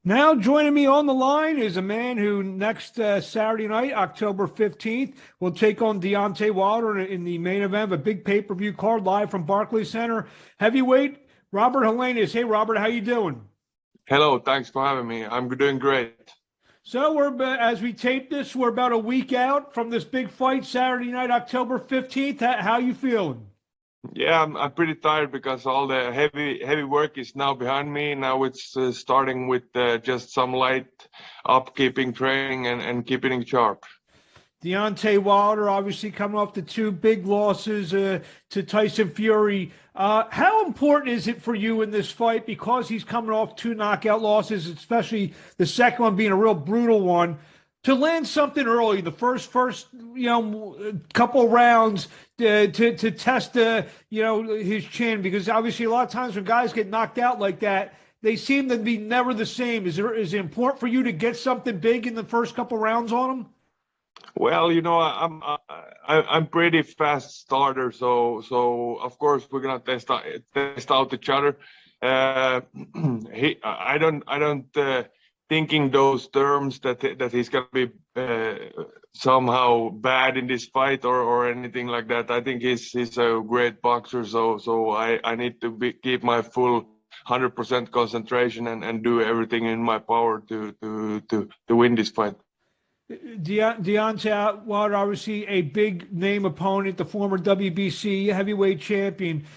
Now joining me on the line is a man who next Saturday night, October 15th, will take on Deontay Wilder in the main event of a big pay-per-view card live from Barclays Center. Heavyweight Robert Helenius. Hey, Robert, how you doing? Hello, thanks for having me. I'm doing great. So as we tape this, we're about a week out from this big fight Saturday night, October 15th. How you feeling? Yeah, I'm pretty tired because all the heavy work is now behind me. Now it's starting with just some light upkeeping training and keeping it sharp. Deontay Wilder, obviously coming off the two big losses to Tyson Fury. How important is it for you in this fight because he's coming off two knockout losses, especially the second one being a real brutal one, to land something early, the first couple rounds to test his chin? Because obviously a lot of times when guys get knocked out like that, they seem to be never the same. Is it important for you to get something big in the first couple rounds on them? Well, I'm pretty fast starter, so of course we're gonna test out each other. Uh, I don't think in those terms that he's gonna be somehow bad in this fight or anything like that. I think he's a great boxer, so I need to keep my full 100% concentration and do everything in my power to win this fight. Deontay Wilder, obviously a big name opponent, the former WBC heavyweight champion.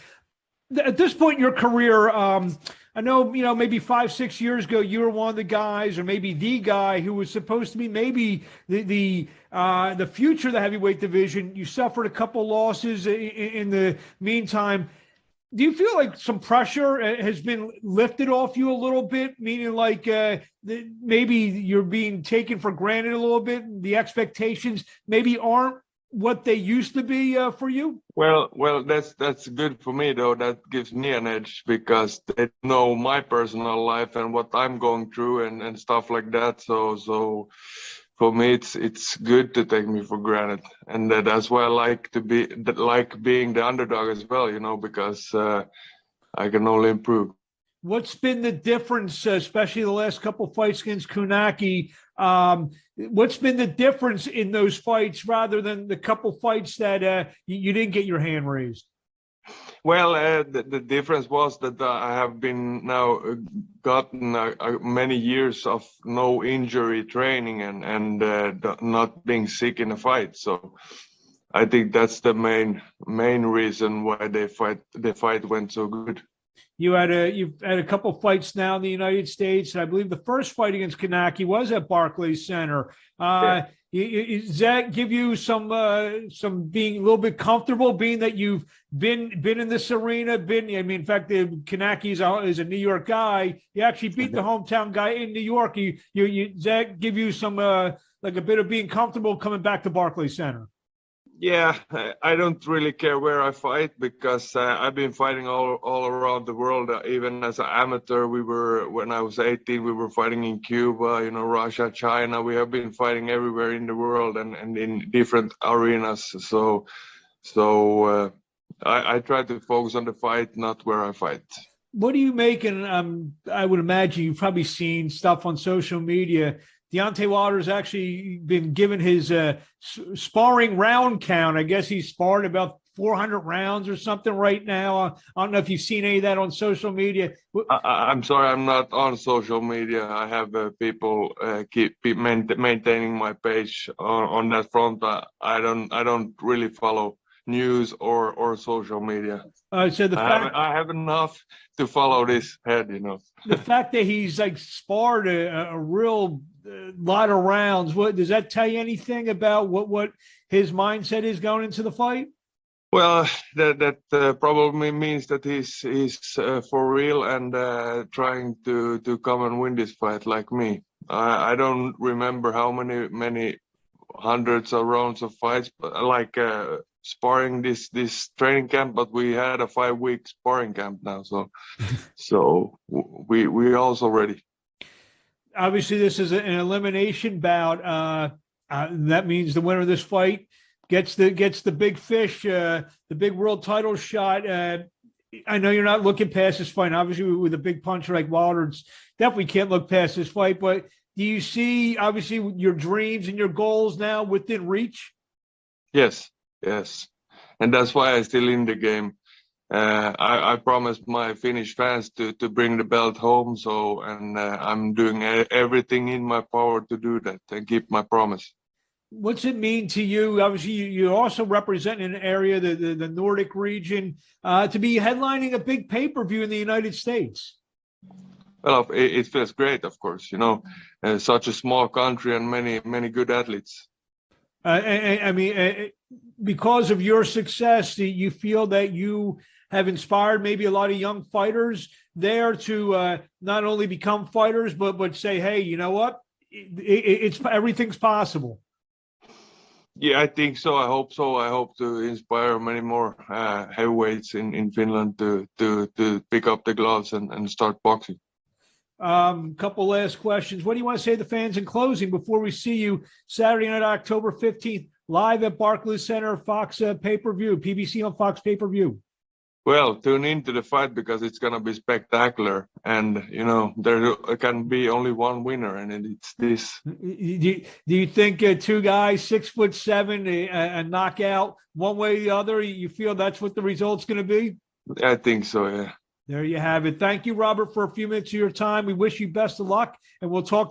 At this point in your career, I know, maybe 5, 6 years ago, you were one of the guys, or maybe the guy who was supposed to be maybe the future of the heavyweight division. You suffered a couple losses in the meantime. Do you feel like some pressure has been lifted off you a little bit? Meaning, like maybe you're being taken for granted a little bit. The expectations maybe aren't what they used to be for you. Well, that's good for me though. That gives me an edge because they know my personal life and what I'm going through and stuff like that. So for me, it's good to take me for granted, and that's why I like to be like being the underdog as well. Because I can only improve. What's been the difference, especially the last couple of fights against Kunaki? What's been the difference in those fights rather than the couple fights that you didn't get your hand raised? Well, the difference was that I have been now gotten many years of no injury training and not being sick in a fight. So I think that's the main reason why the fight went so good. You've had a couple fights now in the United States, and I believe the first fight against Kanaki was at Barclays Center. Yeah. Does that give you some being a little bit comfortable, being that you've been in this arena? In fact, the Kanaki is a New York guy. You actually beat the hometown guy in New York. Does that give you some like a bit of being comfortable coming back to Barclays Center? Yeah, I don't really care where I fight because I've been fighting all around the world. Even as an amateur, when I was 18, we were fighting in Cuba, Russia, China. We have been fighting everywhere in the world and in different arenas. So I try to focus on the fight, not where I fight. What do you make? And I would imagine you've probably seen stuff on social media. Deontay Wilder's actually been given his sparring round count. I guess he's sparred about 400 rounds or something right now. I don't know if you've seen any of that on social media. I'm sorry, I'm not on social media. I have people keep maintaining my page on that front. I don't really follow news or social media. So I have enough to follow this head. the fact that he's like sparred a real lot of rounds, what does that tell you anything about what his mindset is going into the fight? Well, that probably means that he's for real and trying to come and win this fight like me. I don't remember how many hundreds of rounds of fights, but like sparring this training camp. But we had a 5 week sparring camp now, so we also ready. Obviously, this is an elimination bout. That means the winner of this fight gets the big fish, the big world title shot. I know you're not looking past this fight. Obviously, with a big puncher like Wilder, it's definitely can't look past this fight. But do you see, obviously, your dreams and your goals now within reach? Yes, yes, and that's why I'm still in the game. I promised my Finnish fans to bring the belt home, so I'm doing everything in my power to do that and keep my promise. What's it mean to you? Obviously, you also represent an area, the Nordic region, to be headlining a big pay-per-view in the United States. Well, it feels great, of course. Such a small country and many good athletes. I mean, because of your success, do you feel that you have inspired maybe a lot of young fighters there to not only become fighters, but say, hey, you know what? It's everything's possible. Yeah, I think so. I hope so. I hope to inspire many more heavyweights in Finland to pick up the gloves and start boxing. Couple last questions. What do you want to say to the fans in closing before we see you Saturday night, October 15th, live at Barclays Center, Fox pay-per-view, PBC on Fox pay-per-view? Well, tune into the fight because it's going to be spectacular. And, there can be only one winner, and it's this. Do you think two guys, 6'7", a knockout one way or the other, you feel that's what the result's going to be? I think so, yeah. There you have it. Thank you, Robert, for a few minutes of your time. We wish you best of luck, and we'll talk to you